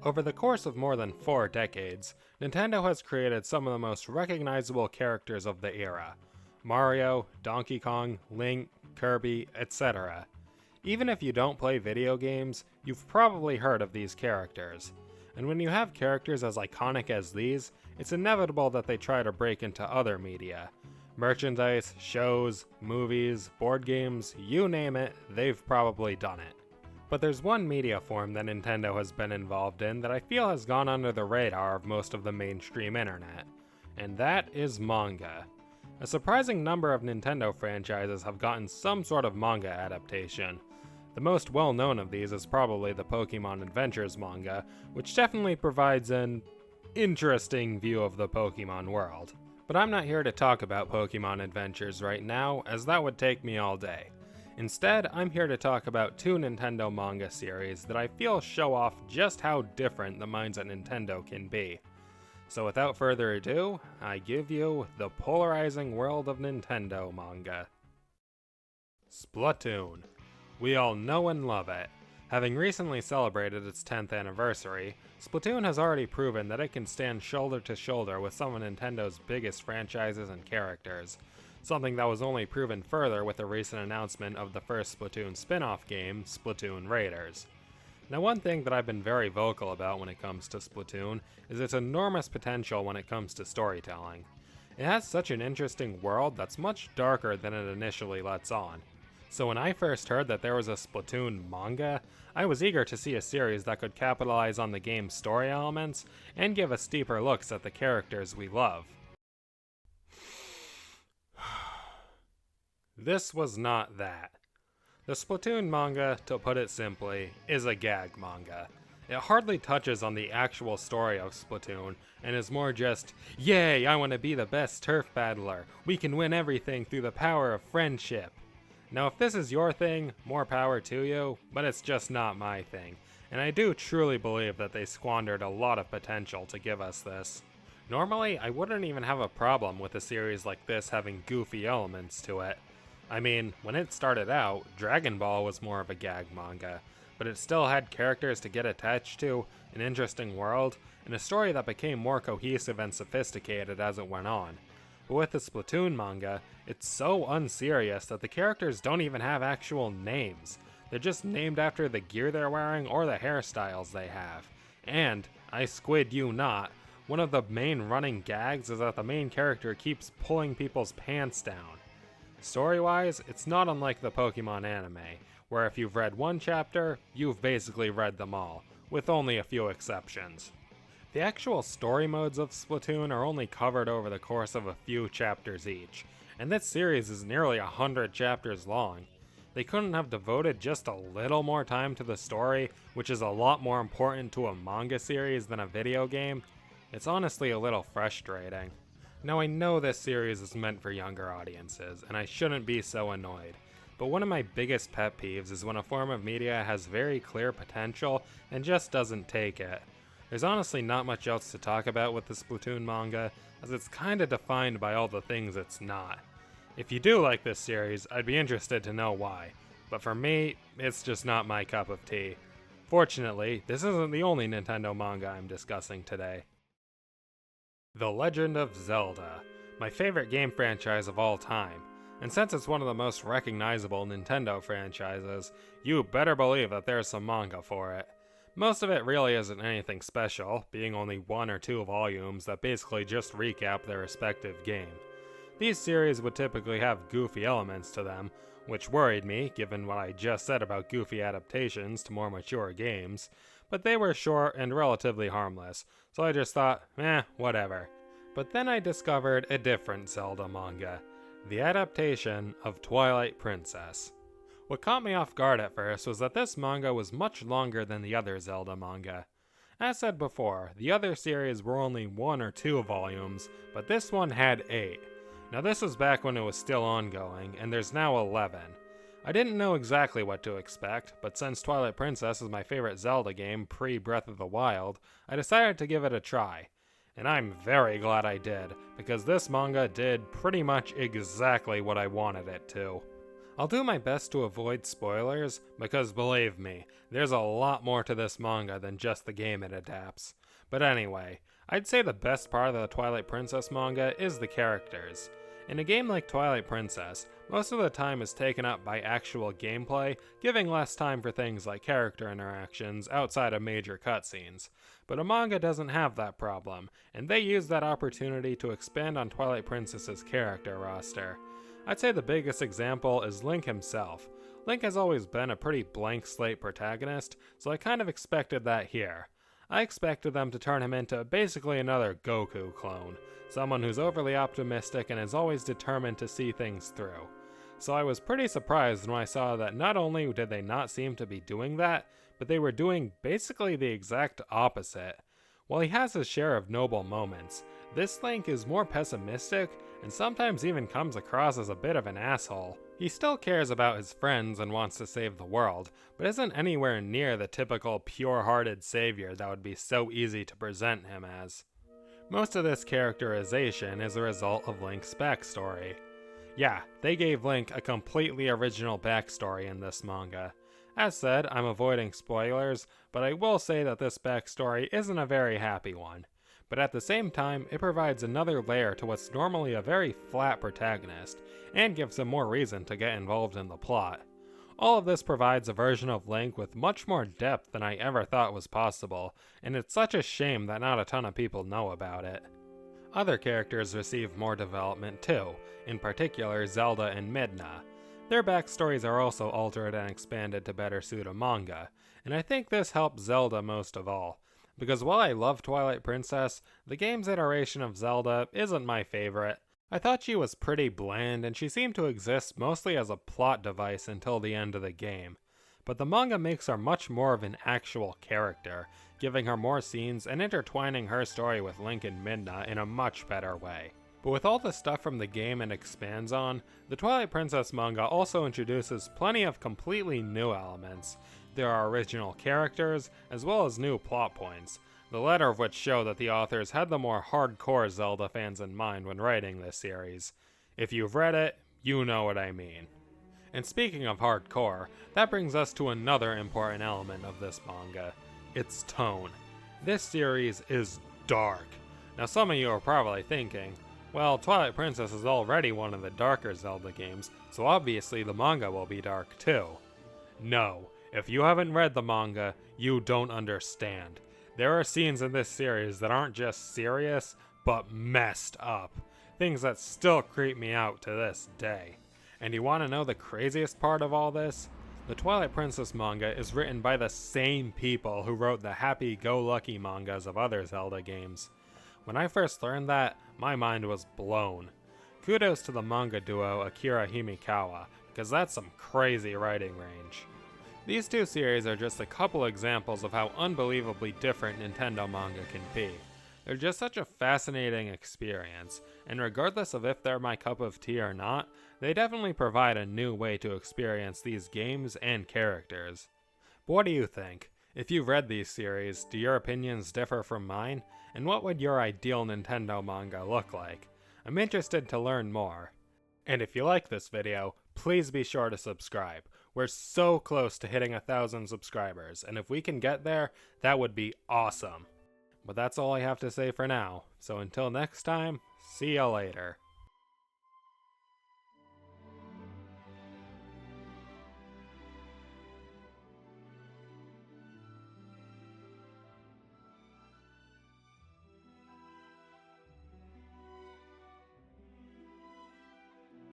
Over the course of more than 4 decades, Nintendo has created some of the most recognizable characters of the era. Mario, Donkey Kong, Link, Kirby, etc. Even if you don't play video games, you've probably heard of these characters. And when you have characters as iconic as these, it's inevitable that they try to break into other media. Merchandise, shows, movies, board games, you name it, they've probably done it. But there's one media form that Nintendo has been involved in that I feel has gone under the radar of most of the mainstream internet, and that is manga. A surprising number of Nintendo franchises have gotten some sort of manga adaptation. The most well-known of these is probably the Pokemon Adventures manga, which definitely provides an interesting view of the Pokemon world. But I'm not here to talk about Pokemon Adventures right now, as that would take me all day. Instead, I'm here to talk about 2 Nintendo manga series that I feel show off just how different the minds at Nintendo can be. So without further ado, I give you the Polarizing World of Nintendo manga. Splatoon. We all know and love it. Having recently celebrated its 10th anniversary, Splatoon has already proven that it can stand shoulder to shoulder with some of Nintendo's biggest franchises and characters, something that was only proven further with the recent announcement of the first Splatoon spin-off game, Splatoon Raiders. Now, one thing that I've been very vocal about when it comes to Splatoon is its enormous potential when it comes to storytelling. It has such an interesting world that's much darker than it initially lets on. So when I first heard that there was a Splatoon manga, I was eager to see a series that could capitalize on the game's story elements and give us deeper looks at the characters we love. This was not that. The Splatoon manga, to put it simply, is a gag manga. It hardly touches on the actual story of Splatoon, and is more just, "Yay, I want to be the best turf battler. We can win everything through the power of friendship." Now, if this is your thing, more power to you, but it's just not my thing, and I do truly believe that they squandered a lot of potential to give us this. Normally, I wouldn't even have a problem with a series like this having goofy elements to it. I mean, when it started out, Dragon Ball was more of a gag manga, but it still had characters to get attached to, an interesting world, and a story that became more cohesive and sophisticated as it went on. But with the Splatoon manga, it's so unserious that the characters don't even have actual names. They're just named after the gear they're wearing or the hairstyles they have. And, I squid you not, one of the main running gags is that the main character keeps pulling people's pants down. Story-wise, it's not unlike the Pokemon anime, where if you've read one chapter, you've basically read them all, with only a few exceptions. The actual story modes of Splatoon are only covered over the course of a few chapters each, and this series is nearly 100 chapters long. They couldn't have devoted just a little more time to the story, which is a lot more important to a manga series than a video game. It's honestly a little frustrating. Now, I know this series is meant for younger audiences, and I shouldn't be so annoyed, but one of my biggest pet peeves is when a form of media has very clear potential and just doesn't take it. There's honestly not much else to talk about with the Splatoon manga, as it's kinda defined by all the things it's not. If you do like this series, I'd be interested to know why, but for me, it's just not my cup of tea. Fortunately, this isn't the only Nintendo manga I'm discussing today. The Legend of Zelda, my favorite game franchise of all time, and since it's one of the most recognizable Nintendo franchises, you better believe that there's some manga for it. Most of it really isn't anything special, being only 1 or 2 volumes that basically just recap their respective game. These series would typically have goofy elements to them, which worried me given what I just said about goofy adaptations to more mature games, but they were short and relatively harmless, so I just thought, whatever. But then I discovered a different Zelda manga, the adaptation of Twilight Princess. What caught me off guard at first was that this manga was much longer than the other Zelda manga. As said before, the other series were only 1 or 2 volumes, but this one had 8. Now this was back when it was still ongoing, and there's now 11. I didn't know exactly what to expect, but since Twilight Princess is my favorite Zelda game pre-Breath of the Wild, I decided to give it a try. And I'm very glad I did, because this manga did pretty much exactly what I wanted it to. I'll do my best to avoid spoilers, because believe me, there's a lot more to this manga than just the game it adapts. But anyway, I'd say the best part of the Twilight Princess manga is the characters. In a game like Twilight Princess, most of the time is taken up by actual gameplay, giving less time for things like character interactions outside of major cutscenes. But a manga doesn't have that problem, and they use that opportunity to expand on Twilight Princess's character roster. I'd say the biggest example is Link himself. Link has always been a pretty blank slate protagonist, so I kind of expected that here. I expected them to turn him into basically another Goku clone, someone who's overly optimistic and is always determined to see things through. So I was pretty surprised when I saw that not only did they not seem to be doing that, but they were doing basically the exact opposite. While he has his share of noble moments, this Link is more pessimistic and sometimes even comes across as a bit of an asshole. He still cares about his friends and wants to save the world, but isn't anywhere near the typical pure-hearted savior that would be so easy to present him as. Most of this characterization is a result of Link's backstory. Yeah, they gave Link a completely original backstory in this manga. As said, I'm avoiding spoilers, but I will say that this backstory isn't a very happy one. But at the same time, it provides another layer to what's normally a very flat protagonist, and gives him more reason to get involved in the plot. All of this provides a version of Link with much more depth than I ever thought was possible, and it's such a shame that not a ton of people know about it. Other characters receive more development too, in particular Zelda and Midna. Their backstories are also altered and expanded to better suit a manga, and I think this helps Zelda most of all. Because while I love Twilight Princess, the game's iteration of Zelda isn't my favorite. I thought she was pretty bland, and she seemed to exist mostly as a plot device until the end of the game. But the manga makes her much more of an actual character, giving her more scenes and intertwining her story with Link and Midna in a much better way. But with all the stuff from the game it expands on, the Twilight Princess manga also introduces plenty of completely new elements. There are original characters, as well as new plot points, the latter of which show that the authors had the more hardcore Zelda fans in mind when writing this series. If you've read it, you know what I mean. And speaking of hardcore, that brings us to another important element of this manga: its tone. This series is dark. Now some of you are probably thinking, well, Twilight Princess is already one of the darker Zelda games, so obviously the manga will be dark too. No. If you haven't read the manga, you don't understand. There are scenes in this series that aren't just serious, but messed up. Things that still creep me out to this day. And you want to know the craziest part of all this? The Twilight Princess manga is written by the same people who wrote the happy-go-lucky mangas of other Zelda games. When I first learned that, my mind was blown. Kudos to the manga duo Akira Himikawa, because that's some crazy writing range. These two series are just a couple examples of how unbelievably different Nintendo manga can be. They're just such a fascinating experience, and regardless of if they're my cup of tea or not, they definitely provide a new way to experience these games and characters. But what do you think? If you've read these series, do your opinions differ from mine? And what would your ideal Nintendo manga look like? I'm interested to learn more. And if you like this video, please be sure to subscribe. We're so close to hitting 1,000 subscribers, and if we can get there, that would be awesome. But that's all I have to say for now, so until next time, see ya later.